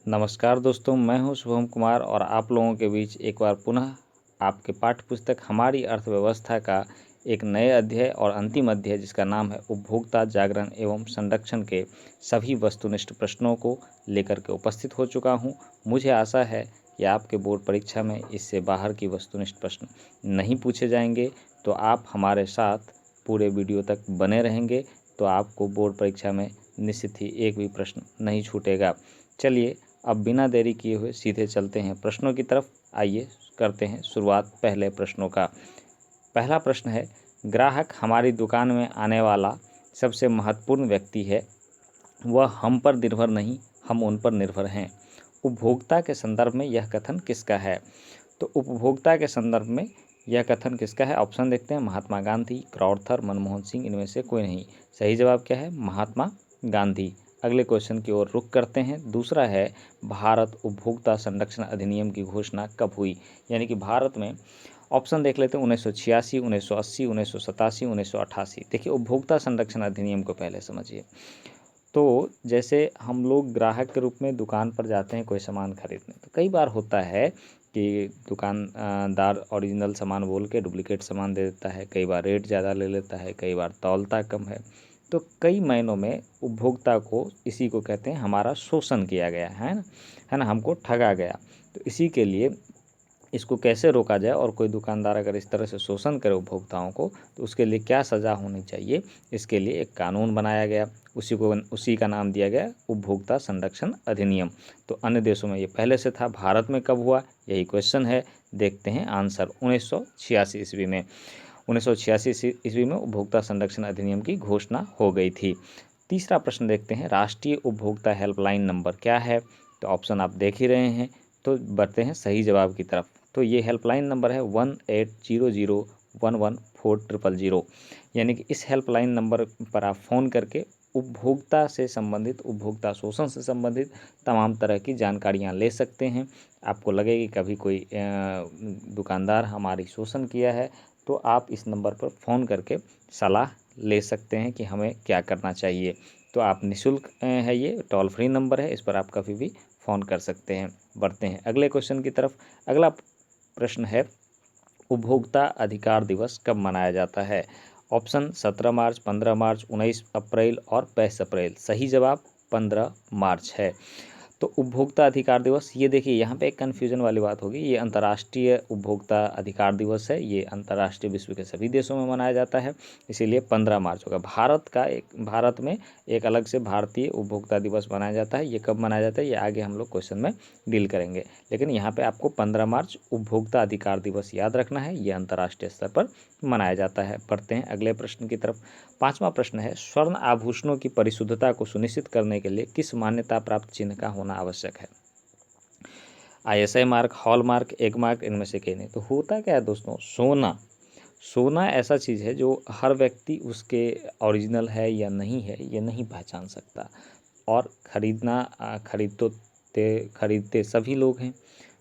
नमस्कार दोस्तों, मैं हूं शुभम कुमार और आप लोगों के बीच एक बार पुनः आपके पाठ्य पुस्तक हमारी अर्थव्यवस्था का एक नए अध्याय और अंतिम अध्याय जिसका नाम है उपभोक्ता जागरण एवं संरक्षण के सभी वस्तुनिष्ठ प्रश्नों को लेकर के उपस्थित हो चुका हूं। मुझे आशा है कि आपके बोर्ड परीक्षा में इससे बाहर की वस्तुनिष्ठ प्रश्न नहीं पूछे जाएंगे, तो आप हमारे साथ पूरे वीडियो तक बने रहेंगे तो आपको बोर्ड परीक्षा में निश्चित ही एक भी प्रश्न नहीं छूटेगा। चलिए अब बिना देरी किए हुए सीधे चलते हैं प्रश्नों की तरफ। आइए करते हैं शुरुआत पहले प्रश्नों का। पहला प्रश्न है, ग्राहक हमारी दुकान में आने वाला सबसे महत्वपूर्ण व्यक्ति है, वह हम पर निर्भर नहीं, हम उन पर निर्भर हैं। उपभोक्ता के संदर्भ में यह कथन किसका है? तो उपभोक्ता के संदर्भ में यह कथन किसका है? ऑप्शन देखते हैं, महात्मा गांधी, क्रॉर्थर, मनमोहन सिंह, इनमें से कोई नहीं। सही जवाब क्या है? महात्मा गांधी। अगले क्वेश्चन की ओर रुख करते हैं। दूसरा है, भारत उपभोक्ता संरक्षण अधिनियम की घोषणा कब हुई? यानी कि भारत में ऑप्शन देख लेते हैं, 1986, 1980, 1987, 1988। देखिए, उपभोक्ता संरक्षण अधिनियम को पहले समझिए। तो जैसे हम लोग ग्राहक के रूप में दुकान पर जाते हैं कोई सामान खरीदने, तो कई बार होता है कि दुकानदार ओरिजिनल सामान बोल के डुप्लीकेट सामान दे देता है, कई बार रेट ज़्यादा ले लेता है, कई बार तौलता कम है। तो कई मायनों में उपभोक्ता को, इसी को कहते हैं हमारा शोषण किया गया है ना, हमको ठगा गया। तो इसी के लिए इसको कैसे रोका जाए और कोई दुकानदार अगर इस तरह से शोषण करे उपभोक्ताओं को तो उसके लिए क्या सज़ा होनी चाहिए, इसके लिए एक कानून बनाया गया। उसी का नाम दिया गया उपभोक्ता संरक्षण अधिनियम। तो अन्य देशों में ये पहले से था, भारत में कब हुआ, यही क्वेश्चन है। देखते हैं आंसर, 1986 ईस्वी में। 1986 ईस्वी में उपभोक्ता संरक्षण अधिनियम की घोषणा हो गई थी। तीसरा प्रश्न देखते हैं, राष्ट्रीय उपभोक्ता हेल्पलाइन नंबर क्या है? तो ऑप्शन आप देख ही रहे हैं, तो बढ़ते हैं सही जवाब की तरफ। तो ये हेल्पलाइन नंबर है 1800114000। यानी कि इस हेल्पलाइन नंबर पर आप फ़ोन करके उपभोक्ता से संबंधित, उपभोक्ता शोषण से संबंधित तमाम तरह की जानकारियां ले सकते हैं। आपको लगे कि कभी कोई दुकानदार हमारी शोषण किया है, तो आप इस नंबर पर फ़ोन करके सलाह ले सकते हैं कि हमें क्या करना चाहिए। तो आप निःशुल्क है, ये टोल फ्री नंबर है, इस पर आप कभी भी फ़ोन कर सकते हैं। बढ़ते हैं अगले क्वेश्चन की तरफ। अगला प्रश्न है, उपभोक्ता अधिकार दिवस कब मनाया जाता है? ऑप्शन 17 मार्च, 15 मार्च, 19 अप्रैल और 22 अप्रैल। सही जवाब 15 मार्च है। तो उपभोक्ता अधिकार दिवस, ये देखिए यहाँ पे एक कन्फ्यूजन वाली बात होगी, ये अंतर्राष्ट्रीय उपभोक्ता अधिकार दिवस है, ये अंतर्राष्ट्रीय विश्व के सभी देशों में मनाया जाता है, इसीलिए 15 मार्च होगा। भारत में एक अलग से भारतीय उपभोक्ता दिवस मनाया जाता है। ये कब मनाया जाता है, ये आगे हम लोग क्वेश्चन में डील करेंगे, लेकिन यहाँ पे आपको 15 मार्च उपभोक्ता अधिकार दिवस याद रखना है, ये अंतर्राष्ट्रीय स्तर पर मनाया जाता है। पढ़ते हैं अगले प्रश्न की तरफ। पांचवा प्रश्न है, स्वर्ण आभूषणों की परिशुद्धता को सुनिश्चित करने के लिए किस मान्यता प्राप्त चिन्ह का होना आवश्यक है? ISI mark, hall mark, egg mark, इनमें से कहीं नहीं। तो होता क्या है दोस्तों, सोना ऐसा चीज़ है जो हर व्यक्ति उसके ओरिजिनल है या नहीं है ये नहीं पहचान सकता, और खरीदते सभी लोग हैं।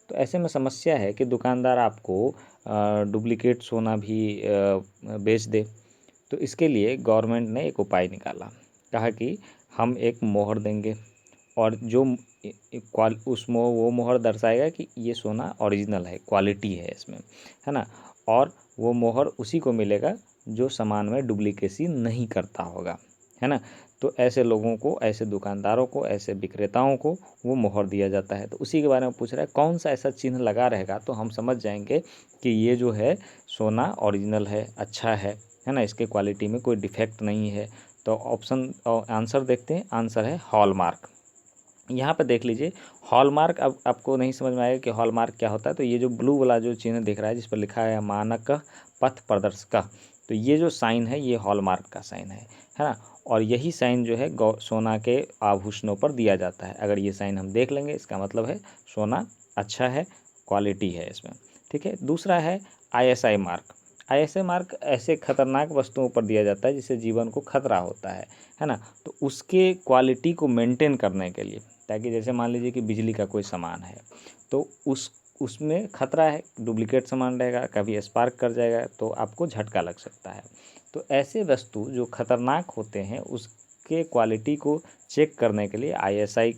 तो ऐसे में समस्या है कि दुकानदार आपको डुप्लीकेट सोना भी बेच दे। तो इसके लिए गवर्नमेंट ने एक उपाय निकाला, कहा कि हम एक मोहर देंगे और जो वो मोहर दर्शाएगा कि ये सोना ओरिजिनल है, क्वालिटी है इसमें, है ना। और वो मोहर उसी को मिलेगा जो सामान में डुप्लीकेसी नहीं करता होगा, है ना। तो ऐसे लोगों को, ऐसे दुकानदारों को, ऐसे विक्रेताओं को वो मोहर दिया जाता है। तो उसी के बारे में पूछ रहा है, कौन सा ऐसा चिन्ह लगा रहेगा तो हम समझ जाएंगे कि ये जो है सोना ओरिजिनल है, अच्छा है ना, इसके क्वालिटी में कोई डिफेक्ट नहीं है। तो ऑप्शन आंसर देखते हैं, आंसर है हॉलमार्क। यहाँ पे देख लीजिए हॉलमार्क। अब आपको नहीं समझ में आएगा कि हॉलमार्क क्या होता है, तो ये जो ब्लू वाला जो चिन्ह दिख रहा है जिस पर लिखा है मानक पथ प्रदर्शक, तो ये जो साइन है ये हॉलमार्क का साइन है ना। और यही साइन जो है सोना के आभूषणों पर दिया जाता है। अगर ये साइन हम देख लेंगे इसका मतलब है सोना अच्छा है, क्वालिटी है इसमें, ठीक है। दूसरा है ISI मार्क। ISI मार्क ऐसे खतरनाक वस्तुओं पर दिया जाता है जिससे जीवन को खतरा होता है ना। तो उसके क्वालिटी को मेंटेन करने के लिए, ताकि जैसे मान लीजिए कि बिजली का कोई सामान है तो उसमें खतरा है, डुप्लीकेट सामान रहेगा, कभी स्पार्क कर जाएगा तो आपको झटका लग सकता है। तो ऐसे वस्तु जो खतरनाक होते हैं उसके क्वालिटी को चेक करने के लिए ISI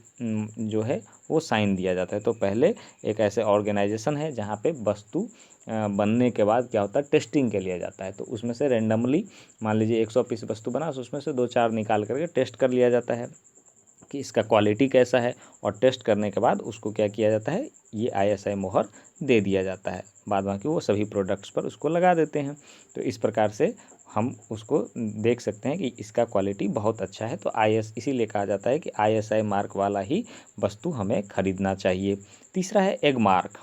जो है वो साइन दिया जाता है। तो पहले एक ऐसे ऑर्गेनाइजेशन है जहाँ पे वस्तु बनने के बाद क्या होता है, टेस्टिंग के लिए जाता है। तो उसमें से रेंडमली मान लीजिए 100 पीस वस्तु बना, उसमें से 2-4 निकाल करके टेस्ट कर लिया जाता है कि इसका क्वालिटी कैसा है, और टेस्ट करने के बाद उसको क्या किया जाता है, ये ISI मोहर दे दिया जाता है। बाद बाकी वो सभी प्रोडक्ट्स पर उसको लगा देते हैं। तो इस प्रकार से हम उसको देख सकते हैं कि इसका क्वालिटी बहुत अच्छा है। तो इसीलिए कहा जाता है कि ISI मार्क वाला ही वस्तु हमें खरीदना चाहिए। तीसरा है एग मार्क।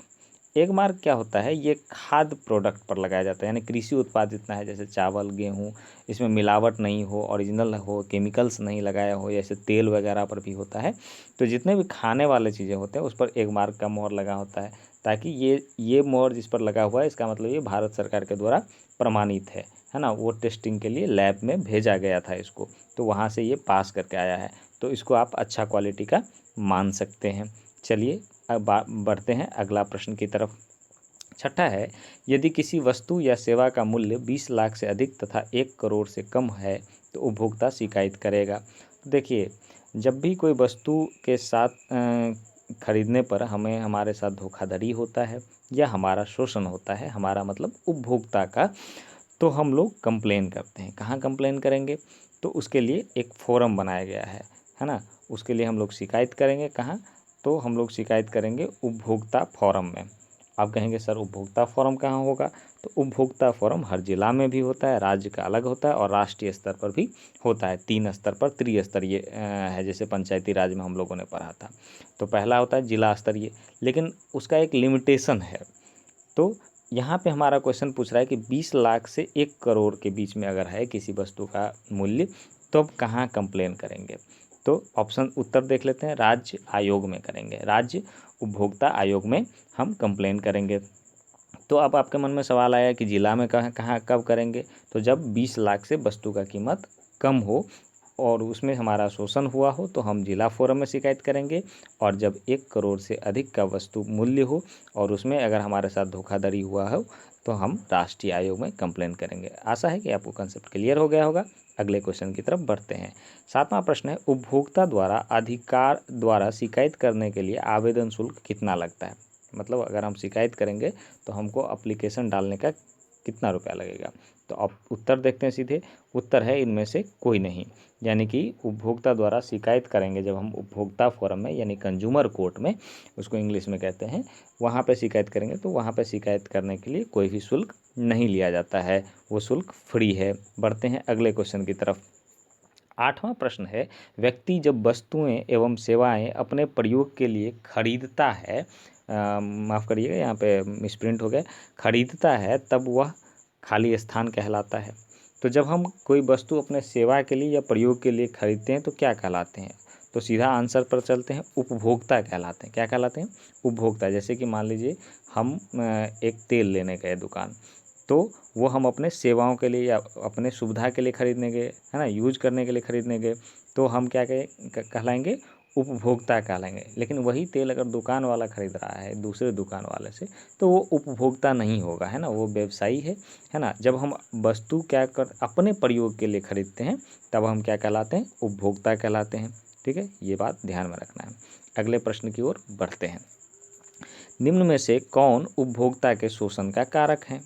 एग मार्क क्या होता है, ये खाद्य प्रोडक्ट पर लगाया जाता है, यानी कृषि उत्पाद जितना है, जैसे चावल, गेहूँ, इसमें मिलावट नहीं हो, ओरिजिनल हो, केमिकल्स नहीं लगाया हो, जैसे तेल वगैरह पर भी होता है। तो जितने भी खाने वाले चीज़ें होते हैं उस पर एग मार्क का मोहर लगा होता है, ताकि ये मोहर जिस पर लगा हुआ है इसका मतलब ये भारत सरकार के द्वारा प्रमाणित है ना। वो टेस्टिंग के लिए लैब में भेजा गया था इसको, तो वहाँ से ये पास करके आया है, तो इसको आप अच्छा क्वालिटी का मान सकते हैं। चलिए अब बढ़ते हैं अगला प्रश्न की तरफ। छठा है, यदि किसी वस्तु या सेवा का मूल्य 20 लाख से अधिक तथा 1 करोड़ से कम है तो उपभोक्ता शिकायत करेगा। तो देखिए, जब भी कोई वस्तु के साथ खरीदने पर हमें हमारे साथ धोखाधड़ी होता है या हमारा शोषण होता है, हमारा मतलब उपभोक्ता का, तो हम लोग कंप्लेन करते हैं। कहाँ कंप्लेन करेंगे, तो उसके लिए एक फोरम बनाया गया है ना। उसके लिए हम लोग शिकायत करेंगे कहाँ, तो हम लोग शिकायत करेंगे उपभोक्ता फोरम में। आप कहेंगे सर उपभोक्ता फोरम कहाँ होगा, तो उपभोक्ता फोरम हर जिला में भी होता है, राज्य का अलग होता है और राष्ट्रीय स्तर पर भी होता है। 3 स्तर पर त्रिस्तरीय है, जैसे पंचायती राज में हम लोगों ने पढ़ा था। तो पहला होता है जिला स्तरीय, लेकिन उसका एक लिमिटेशन है। तो यहाँ पे हमारा क्वेश्चन पूछ रहा है कि 20 लाख से 1 करोड़ के बीच में अगर है किसी वस्तु का मूल्य, तो अब कहाँ कंप्लेन करेंगे। तो ऑप्शन उत्तर देख लेते हैं, राज्य आयोग में करेंगे, राज्य उपभोक्ता आयोग में हम कंप्लेन करेंगे। तो अब आपके मन में सवाल आया कि जिला में कहाँ कहाँ कब करेंगे, तो जब 20 लाख से वस्तु का कीमत कम हो और उसमें हमारा शोषण हुआ हो तो हम जिला फोरम में शिकायत करेंगे, और जब 1 करोड़ से अधिक का वस्तु मूल्य हो और उसमें अगर हमारे साथ धोखाधड़ी हुआ हो तो हम राष्ट्रीय आयोग में कंप्लेन करेंगे। आशा है कि आपको कंसेप्ट क्लियर हो गया होगा। अगले क्वेश्चन की तरफ बढ़ते हैं। 7वां प्रश्न है, उपभोक्ता द्वारा अधिकार द्वारा शिकायत करने के लिए आवेदन शुल्क कितना लगता है। मतलब अगर हम शिकायत करेंगे तो हमको एप्लीकेशन डालने का कितना रुपया लगेगा। तो अब उत्तर देखते हैं सीधे। उत्तर है इनमें से कोई नहीं, यानी कि उपभोक्ता द्वारा शिकायत करेंगे जब हम उपभोक्ता फोरम में, यानी कंज्यूमर कोर्ट में उसको इंग्लिश में कहते हैं, वहाँ पे शिकायत करेंगे तो वहाँ पे शिकायत करने के लिए कोई भी शुल्क नहीं लिया जाता है, वो शुल्क फ्री है। बढ़ते हैं अगले क्वेश्चन की तरफ। 8वां प्रश्न है, व्यक्ति जब वस्तुएं एवं सेवाएं अपने प्रयोग के लिए खरीदता है, माफ़ करिएगा यहाँ पे मिसप्रिंट हो गया, खरीदता है, तब वह खाली स्थान कहलाता है। तो जब हम कोई वस्तु अपने सेवा के लिए या प्रयोग के लिए खरीदते हैं तो क्या कहलाते हैं, तो सीधा आंसर पर चलते हैं, उपभोक्ता कहलाते हैं। क्या कहलाते हैं, उपभोक्ता। जैसे कि मान लीजिए हम एक तेल लेने गए दुकान, तो वो हम अपने सेवाओं के लिए या अपने सुविधा के लिए खरीदने गए, है ना, यूज करने के लिए खरीदने गए, तो हम क्या कहलाएंगे, उपभोक्ता कहलाएंगे। लेकिन वही तेल अगर दुकान वाला खरीद रहा है दूसरे दुकान वाले से, तो वो उपभोक्ता नहीं होगा, है ना, वो व्यवसायी है ना। जब हम वस्तु अपने प्रयोग के लिए खरीदते हैं तब हम क्या कहलाते हैं, उपभोक्ता कहलाते हैं। ठीक है, ये बात ध्यान में रखना है। अगले प्रश्न की ओर बढ़ते हैं। निम्न में से कौन उपभोक्ता के शोषण का कारक है।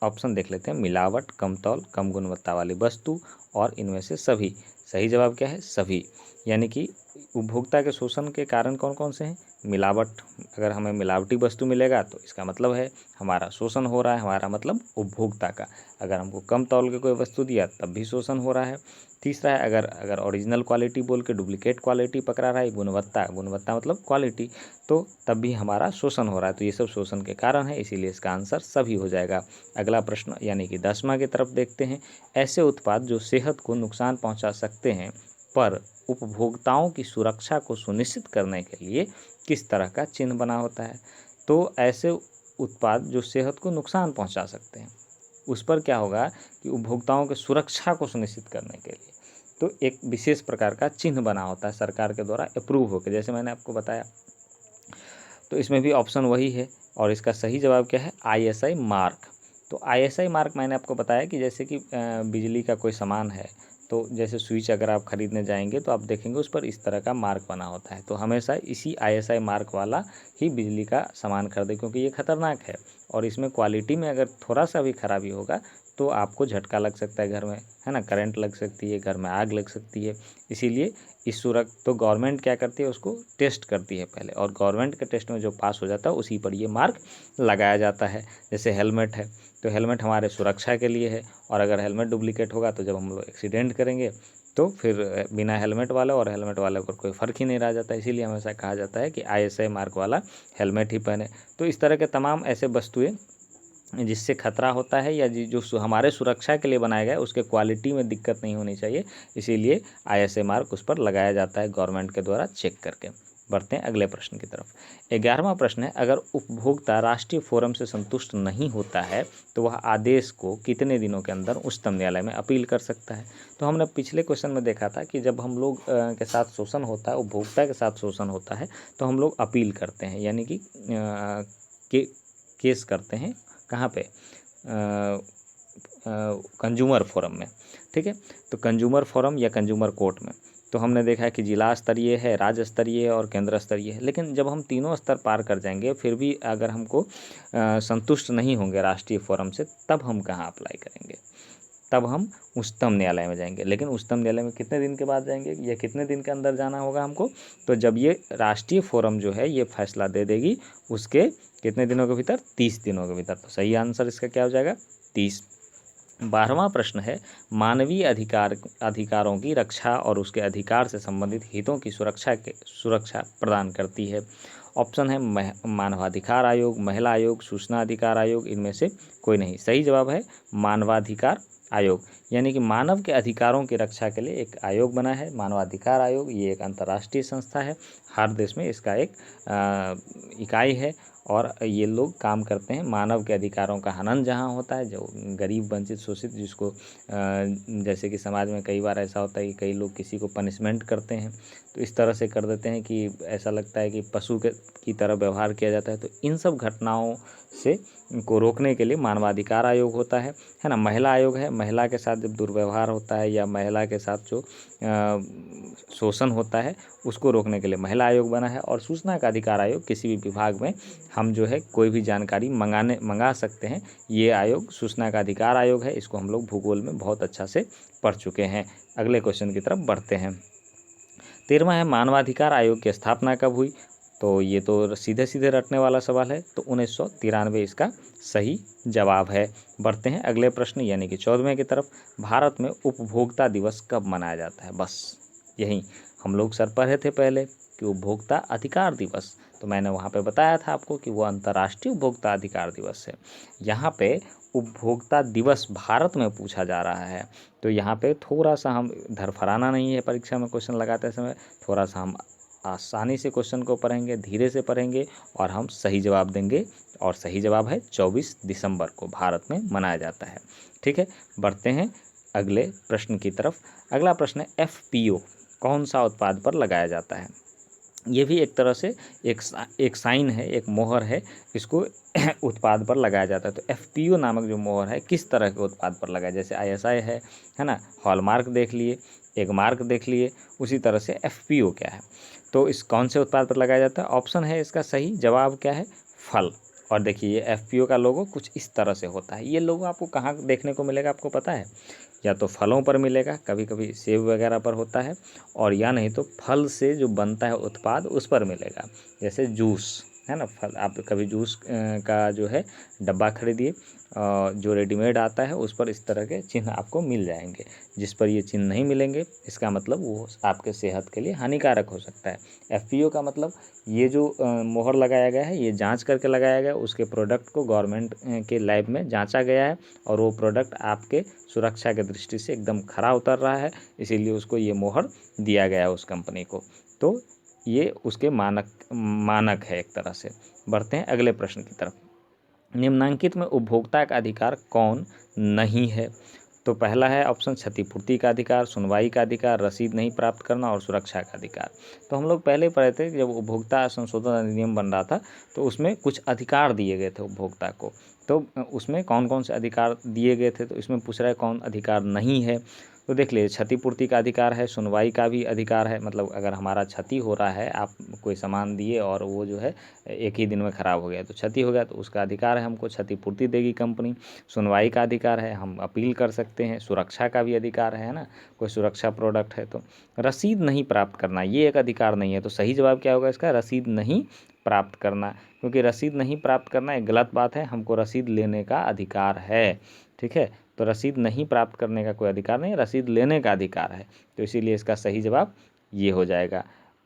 ऑप्शन देख लेते हैं, मिलावट, कम तौल, कम गुणवत्ता वाली वस्तु और इनमें से सभी। सही जवाब क्या है, सभी। यानी कि उपभोक्ता के शोषण के कारण कौन कौन से हैं, मिलावट, अगर हमें मिलावटी वस्तु मिलेगा तो इसका मतलब है हमारा शोषण हो रहा है, हमारा मतलब उपभोक्ता का। अगर हमको कम तौल के कोई वस्तु दिया तब भी शोषण हो रहा है। तीसरा है, अगर ओरिजिनल क्वालिटी बोल के डुप्लीकेट क्वालिटी पकड़ा रहा है, गुणवत्ता मतलब क्वालिटी, तो तब भी हमारा शोषण हो रहा है। तो ये सब शोषण के कारण है, इसीलिए इसका आंसर सभी हो जाएगा। अगला प्रश्न यानी कि 10वां की तरफ देखते हैं। ऐसे उत्पाद जो सेहत को नुकसान पहुंचा सकते हैं पर उपभोक्ताओं की सुरक्षा को सुनिश्चित करने के लिए किस तरह का चिन्ह बना होता है। तो ऐसे उत्पाद जो सेहत को नुकसान पहुंचा सकते हैं उस पर क्या होगा कि उपभोक्ताओं की सुरक्षा को सुनिश्चित करने के लिए तो एक विशेष प्रकार का चिन्ह बना होता है सरकार के द्वारा अप्रूव होकर, जैसे मैंने आपको बताया। तो इसमें भी ऑप्शन वही है और इसका सही जवाब क्या है, ISI मार्क। तो ISI मार्क मैंने आपको बताया कि जैसे कि बिजली का कोई सामान है तो जैसे स्विच अगर आप खरीदने जाएंगे तो आप देखेंगे उस पर इस तरह का मार्क बना होता है। तो हमेशा इसी ISI मार्क वाला ही बिजली का सामान खरीदें, क्योंकि ये खतरनाक है और इसमें क्वालिटी में अगर थोड़ा सा भी खराबी होगा तो आपको झटका लग सकता है घर में, है ना, करंट लग सकती है, घर में आग लग सकती है। इसीलिए इस तो गवर्नमेंट क्या करती है, उसको टेस्ट करती है पहले, और गवर्नमेंट के टेस्ट में जो पास हो जाता है उसी पर ये मार्क लगाया जाता है। जैसे हेलमेट है, तो हेलमेट हमारे सुरक्षा के लिए है, और अगर हेलमेट डुप्लीकेट होगा तो जब हम लोग एक्सीडेंट करेंगे तो फिर बिना हेलमेट वाले और हेलमेट वाले पर कोई फ़र्क ही नहीं रह जाता। इसीलिए हमेशा कहा जाता है कि ISI मार्क वाला हेलमेट ही पहने। तो इस तरह के तमाम ऐसे वस्तुएं जिससे खतरा होता है या जो हमारे सुरक्षा के लिए बनाया गया है उसके क्वालिटी में दिक्कत नहीं होनी चाहिए, इसीलिए ISI मार्क उस पर लगाया जाता है गवर्नमेंट के द्वारा चेक करके। बढ़ते हैं अगले प्रश्न की तरफ। 11वां प्रश्न है, अगर उपभोक्ता राष्ट्रीय फोरम से संतुष्ट नहीं होता है तो वह आदेश को कितने दिनों के अंदर उच्चतम न्यायालय में अपील कर सकता है। तो हमने पिछले क्वेश्चन में देखा था कि जब हम लोग के साथ शोषण होता है, उपभोक्ता के साथ शोषण होता है, तो हम लोग अपील करते हैं, यानी कि केस करते हैं। कहाँ पे? कंज्यूमर फोरम में, ठीक है। तो कंज्यूमर फोरम या कंज्यूमर कोर्ट में तो हमने देखा है कि जिला स्तरीय है, राज्य स्तरीय है और केंद्र स्तरीय है। लेकिन जब हम तीनों स्तर पार कर जाएंगे फिर भी अगर हमको संतुष्ट नहीं होंगे राष्ट्रीय फोरम से, तब हम कहाँ अप्लाई करेंगे? तब हम उच्चतम न्यायालय में जाएंगे। लेकिन उच्चतम न्यायालय में कितने दिन के बाद जाएंगे या कितने दिन के अंदर जाना होगा हमको? तो जब ये राष्ट्रीय फोरम जो है ये फैसला दे देगी, उसके कितने दिनों के भीतर? 30 दिनों के भीतर। तो सही आंसर इसका क्या हो जाएगा? 30। 12वां प्रश्न है, मानवीय अधिकारों की रक्षा और उसके अधिकार से संबंधित हितों की सुरक्षा प्रदान करती है। ऑप्शन है मानवाधिकार आयोग, महिला आयोग, सूचना अधिकार आयोग, इनमें से कोई नहीं। सही जवाब है मानवाधिकार आयोग, यानी कि मानव के अधिकारों की रक्षा के लिए एक आयोग बना है मानवाधिकार आयोग। ये एक अंतर्राष्ट्रीय संस्था है, हर देश में इसका एक इकाई है और ये लोग काम करते हैं मानव के अधिकारों का हनन जहाँ होता है, जो गरीब वंचित शोषित, जिसको जैसे कि समाज में कई बार ऐसा होता है कि कई लोग किसी को पनिशमेंट करते हैं, तो इस तरह से कर देते हैं कि ऐसा लगता है कि पशु की तरह व्यवहार किया जाता है। तो इन सब घटनाओं से को रोकने के लिए मानवाधिकार आयोग होता है ना। महिला आयोग है, महिला के साथ जब दुर्व्यवहार होता है या महिला के साथ जो शोषण होता है उसको रोकने के लिए महिला आयोग बना है। और सूचना का अधिकार आयोग, किसी भी विभाग में हम जो है कोई भी जानकारी मंगा सकते हैं, ये आयोग सूचना का अधिकार आयोग है। इसको हम लोग भूगोल में बहुत अच्छा से पढ़ चुके हैं। अगले क्वेश्चन की तरफ बढ़ते हैं। 13वां है, मानवाधिकार आयोग की स्थापना कब हुई? तो ये तो सीधे सीधे रटने वाला सवाल है, तो 1993 इसका सही जवाब है। बढ़ते हैं अगले प्रश्न यानी कि 14वें की तरफ। भारत में उपभोक्ता दिवस कब मनाया जाता है? बस यही हम लोग सर पढ़े थे पहले कि उपभोक्ता अधिकार दिवस, तो मैंने वहाँ पे बताया था आपको कि वो अंतर्राष्ट्रीय उपभोक्ता अधिकार दिवस है। यहाँ पे उपभोक्ता दिवस भारत में पूछा जा रहा है, तो यहाँ पे थोड़ा सा हम धरफराना नहीं है परीक्षा में क्वेश्चन लगाते समय, थोड़ा सा हम आसानी से क्वेश्चन को पढ़ेंगे, धीरे से पढ़ेंगे और हम सही जवाब देंगे। और सही जवाब है 24 दिसंबर को भारत में मनाया जाता है। ठीक है, बढ़ते हैं अगले प्रश्न की तरफ। अगला प्रश्न है, FPO कौन सा उत्पाद पर लगाया जाता है? ये भी एक तरह से एक साइन है, एक मोहर है, इसको उत्पाद पर लगाया जाता है। तो FPO नामक जो मोहर है किस तरह के उत्पाद पर लगाया? जैसे ISI है ना, हॉलमार्क देख लिए, एक मार्क देख लिए, उसी तरह से FPO क्या है, तो इस कौन से उत्पाद पर लगाया जाता है? ऑप्शन है इसका सही जवाब क्या है? फल। और देखिए ये FPO का लोगो कुछ इस तरह से होता है। ये लोगो आपको कहाँ देखने को मिलेगा आपको पता है? या तो फलों पर मिलेगा, कभी कभी सेब वगैरह पर होता है, और या नहीं तो फल से जो बनता है उत्पाद उस पर मिलेगा। जैसे जूस है ना, फल, आप कभी जूस का जो है डब्बा खरीदिए, जो रेडीमेड आता है उस पर इस तरह के चिन्ह आपको मिल जाएंगे। जिस पर ये चिन्ह नहीं मिलेंगे इसका मतलब वो आपके सेहत के लिए हानिकारक हो सकता है। FPO का मतलब ये जो मोहर लगाया गया है ये जांच करके लगाया गया, उसके प्रोडक्ट को गवर्नमेंट के लैब में जांचा गया है और वो प्रोडक्ट आपके सुरक्षा की दृष्टि से एकदम खरा उतर रहा है, इसीलिए उसको ये मोहर दिया गया है उस कंपनी को। तो ये उसके मानक है एक तरह से। बढ़ते हैं अगले प्रश्न की तरफ। निम्नलिखित में उपभोक्ता का अधिकार कौन नहीं है? तो पहला है ऑप्शन क्षतिपूर्ति का अधिकार, सुनवाई का अधिकार, रसीद नहीं प्राप्त करना और सुरक्षा का अधिकार। तो हम लोग पहले पढ़े थे जब उपभोक्ता संशोधन अधिनियम बन रहा था तो उसमें कुछ अधिकार दिए गए थे उपभोक्ता को, तो उसमें कौन कौन से अधिकार दिए गए थे, तो इसमें पूछ रहा है कौन अधिकार नहीं है। तो देख लीजिए, क्षतिपूर्ति का अधिकार है, सुनवाई का भी अधिकार है, मतलब अगर हमारा क्षति हो रहा है, आप कोई सामान दिए और वो जो है एक ही दिन में ख़राब हो गया तो क्षति हो गया, तो उसका अधिकार है, हमको क्षतिपूर्ति देगी कंपनी। सुनवाई का अधिकार है, हम अपील कर सकते हैं। सुरक्षा का भी अधिकार है ना, कोई सुरक्षा प्रोडक्ट है तो। रसीद नहीं प्राप्त करना, ये एक अधिकार नहीं है, तो सही जवाब क्या होगा इसका? रसीद नहीं प्राप्त करना, क्योंकि रसीद नहीं प्राप्त करना एक गलत बात है, हमको रसीद लेने का अधिकार है। ठीक है, तो रसीद नहीं प्राप्त करने का कोई अधिकार नहीं, रसीद लेने का अधिकार है, तो इसीलिए इसका सही जवाब ये हो जाएगा।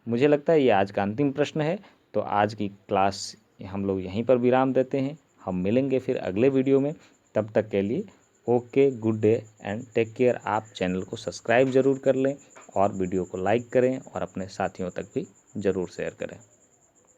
मुझे लगता है ये आज का अंतिम प्रश्न है, तो आज की क्लास हम लोग यहीं पर विराम देते हैं। हम मिलेंगे फिर अगले वीडियो में, तब तक के लिए okay, good day and take care. आप चैनल को सब्सक्राइब ज़रूर कर लें और वीडियो को लाइक करें और अपने साथियों तक भी ज़रूर शेयर करें।